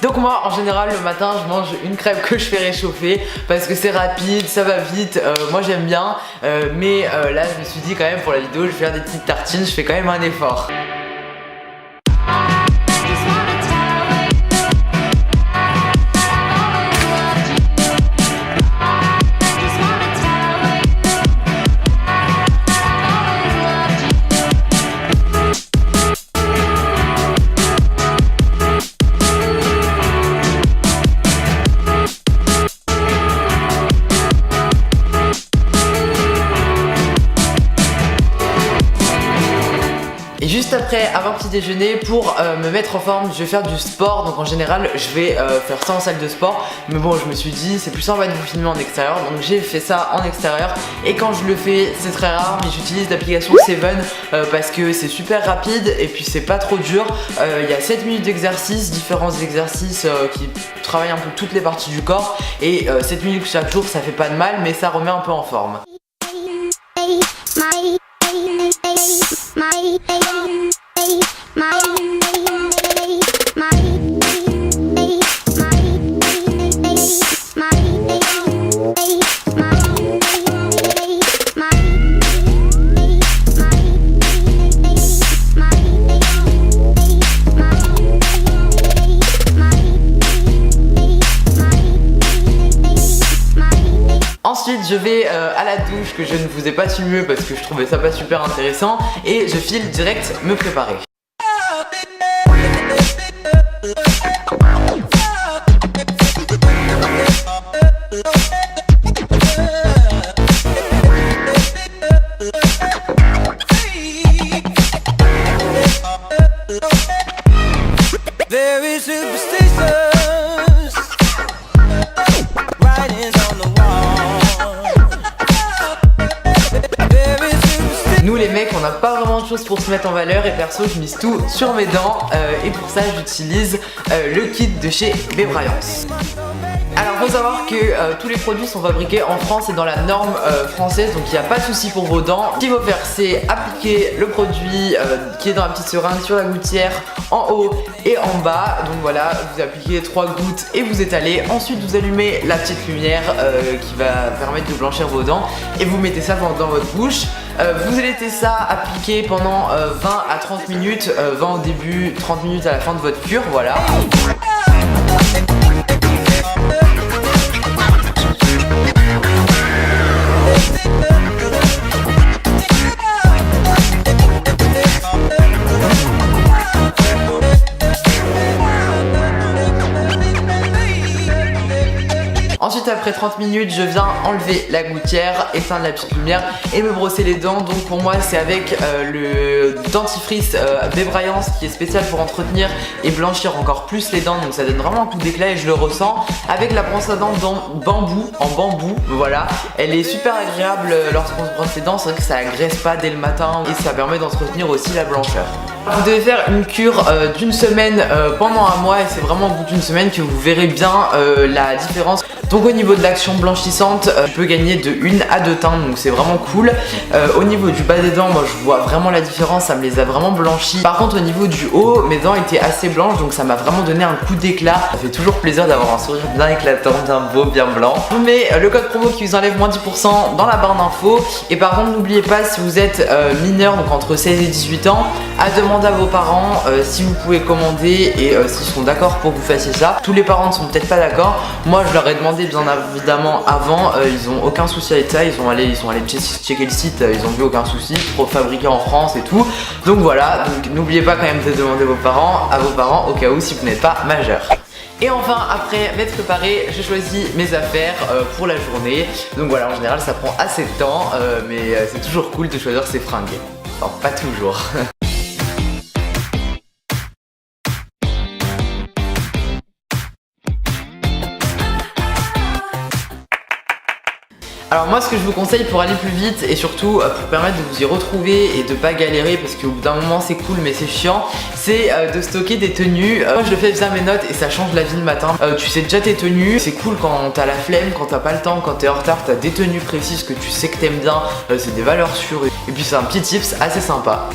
Donc moi en général le matin je mange une crêpe que je fais réchauffer parce que c'est rapide, ça va vite, moi j'aime bien, mais là je me suis dit quand même pour la vidéo je vais faire des petites tartines, je fais quand même un effort. Et juste après avoir petit déjeuner, pour me mettre en forme, je vais faire du sport. Donc en général je vais faire ça en salle de sport. Mais bon, je me suis dit c'est plus sympa de vous filmer en extérieur, donc j'ai fait ça en extérieur. Et quand je le fais, c'est très rare, mais j'utilise l'application Seven parce que c'est super rapide et puis c'est pas trop dur. Il y a 7 minutes d'exercice, différents exercices qui travaillent un peu toutes les parties du corps. Et 7 minutes chaque jour, ça fait pas de mal, mais ça remet un peu en forme. Ensuite je vais à la douche que je ne vous ai pas filmé parce que je trouvais ça pas super intéressant et je file direct me préparer. Nous les mecs on n'a pas vraiment de choses pour se mettre en valeur et perso je mise tout sur mes dents et pour ça j'utilise le kit de chez Bébryans. Alors faut savoir que tous les produits sont fabriqués en France et dans la norme française, donc il n'y a pas de souci pour vos dents. Ce qu'il faut faire c'est appliquer le produit qui est dans la petite seringue sur la gouttière en haut et en bas. Donc voilà, vous appliquez 3 gouttes et vous étalez. Ensuite vous allumez la petite lumière qui va permettre de blanchir vos dents et vous mettez ça dans votre bouche. Vous allez laisser ça appliquer pendant 20 à 30 minutes, 20 au début, 30 minutes à la fin de votre cure, voilà. Ensuite après 30 minutes je viens enlever la gouttière, éteindre la petite lumière et me brosser les dents. Donc pour moi c'est avec le dentifrice Bébryans qui est spécial pour entretenir et blanchir encore plus les dents, donc ça donne vraiment un coup d'éclat et je le ressens. Avec la brosse à dents en bambou, voilà, elle est super agréable lorsqu'on se brosse les dents, c'est vrai que ça agresse pas dès le matin et ça permet d'entretenir aussi la blancheur. Vous devez faire une cure d'une semaine pendant un mois et c'est vraiment au bout d'une semaine que vous verrez bien la différence. Donc au niveau de l'action blanchissante, tu peux gagner de 1 à 2 teintes, donc c'est vraiment cool. Au niveau du bas des dents, moi je vois vraiment la différence, ça me les a vraiment blanchis. Par contre au niveau du haut, mes dents étaient assez blanches, donc ça m'a vraiment donné un coup d'éclat. Ça fait toujours plaisir d'avoir un sourire bien éclatant, bien beau, bien blanc. Je vous mets le code promo qui vous enlève moins 10% dans la barre d'infos. Et par contre n'oubliez pas, si vous êtes mineur, donc entre 16 et 18 ans, à demander à vos parents si vous pouvez commander et s'ils sont d'accord pour que vous fassiez ça. Tous les parents ne sont peut-être pas d'accord. Moi je leur ai demandé bien évidemment avant, ils ont aucun souci avec ça, ils sont allés checker le site, ils ont vu aucun souci, trop fabriqué en France et tout. Donc voilà, donc n'oubliez pas quand même de demander à vos parents au cas où si vous n'êtes pas majeur. Et enfin après m'être préparé, je choisis mes affaires pour la journée. Donc voilà, en général ça prend assez de temps, mais c'est toujours cool de choisir ses fringues. Enfin pas toujours. Alors moi ce que je vous conseille pour aller plus vite et surtout pour permettre de vous y retrouver et de pas galérer, parce qu'au bout d'un moment c'est cool mais c'est chiant, c'est de stocker des tenues. Moi je le fais via mes notes et ça change la vie le matin. Tu sais déjà tes tenues, c'est cool quand t'as la flemme, quand t'as pas le temps, quand t'es en retard, t'as des tenues précises que tu sais que t'aimes bien, c'est des valeurs sûres et puis c'est un petit tips assez sympa.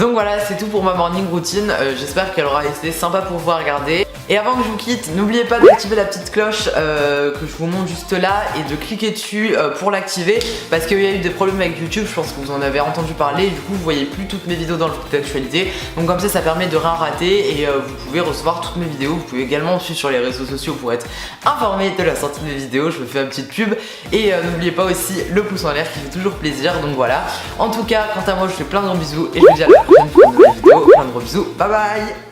Donc voilà, c'est tout pour ma morning routine. J'espère qu'elle aura été sympa pour vous à regarder. Et avant que je vous quitte, n'oubliez pas d'activer la petite cloche que je vous montre juste là et de cliquer dessus pour l'activer, parce qu'il y a eu des problèmes avec YouTube, je pense que vous en avez entendu parler, et du coup vous voyez plus toutes mes vidéos dans le feed d'actualité. Donc comme ça permet de rien rater et vous pouvez recevoir toutes mes vidéos. Vous pouvez également me suivre sur les réseaux sociaux pour être informé de la sortie de mes vidéos. Je me fais une petite pub et n'oubliez pas aussi le pouce en l'air qui fait toujours plaisir. Donc voilà, en tout cas quant à moi je vous fais plein de gros bisous et je vous dis à la prochaine pour une nouvelle vidéo. Plein de gros bisous, bye bye.